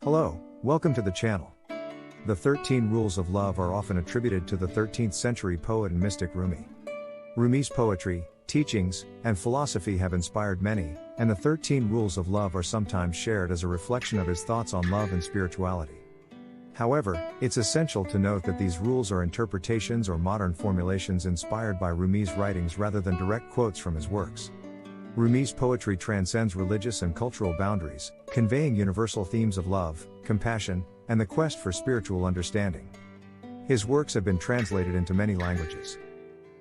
Hello, welcome to the channel. The 13 rules of love are often attributed to the 13th century poet and mystic Rumi. Rumi's poetry, teachings, and philosophy have inspired many, and the 13 rules of love are sometimes shared as a reflection of his thoughts on love and spirituality. However, it's essential to note that these rules are interpretations or modern formulations inspired by Rumi's writings rather than direct quotes from his works. Rumi's poetry transcends religious and cultural boundaries, conveying universal themes of love, compassion, and the quest for spiritual understanding. His works have been translated into many languages.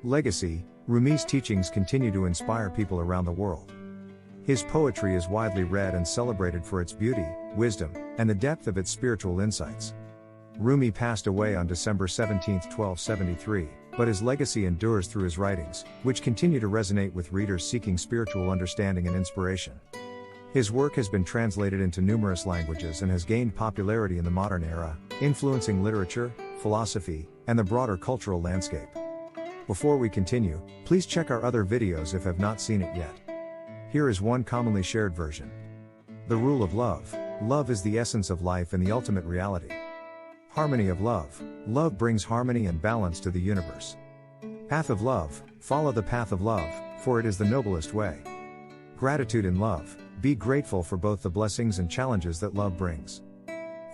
Legacy: Rumi's teachings continue to inspire people around the world. His poetry is widely read and celebrated for its beauty, wisdom, and the depth of its spiritual insights. Rumi passed away on December 17, 1273, but his legacy endures through his writings, which continue to resonate with readers seeking spiritual understanding and inspiration. His work has been translated into numerous languages and has gained popularity in the modern era, influencing literature, philosophy, and the broader cultural landscape. Before we continue, please check our other videos if have not seen it yet. Here is one commonly shared version. The rule of love. Love is the essence of life and the ultimate reality. Harmony of love. Love brings harmony and balance to the universe. Path of love. Follow the path of love, for it is the noblest way. Gratitude in love. Be grateful for both the blessings and challenges that love brings.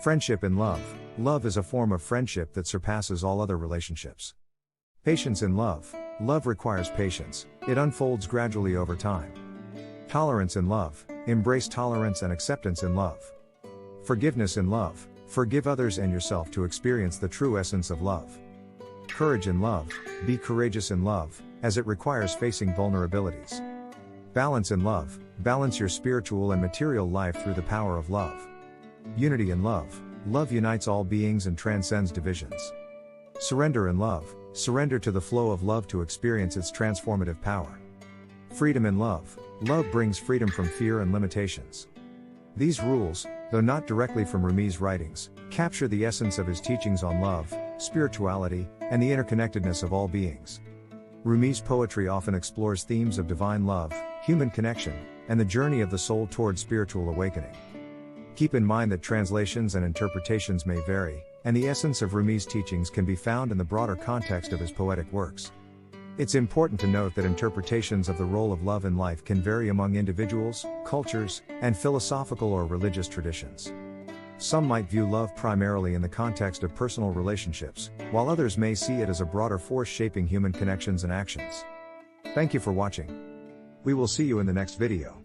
Friendship in love. Love is a form of friendship that surpasses all other relationships. Patience in love. Love requires patience, it unfolds gradually over time. Tolerance in love. Embrace tolerance and acceptance in love. Forgiveness in love. Forgive others and yourself to experience the true essence of love. Courage in love. Be courageous in love, as it requires facing vulnerabilities. Balance in love. Balance your spiritual and material life through the power of love. Unity in love. Love unites all beings and transcends divisions. Surrender in love. Surrender to the flow of love to experience its transformative power. Freedom in love. Love brings freedom from fear and limitations. These rules, though not directly from Rumi's writings, capture the essence of his teachings on love, spirituality, and the interconnectedness of all beings. Rumi's poetry often explores themes of divine love, human connection, and the journey of the soul toward spiritual awakening. Keep in mind that translations and interpretations may vary, and the essence of Rumi's teachings can be found in the broader context of his poetic works. It's important to note that interpretations of the role of love in life can vary among individuals, cultures, and philosophical or religious traditions. Some might view love primarily in the context of personal relationships, while others may see it as a broader force shaping human connections and actions. Thank you for watching. We will see you in the next video.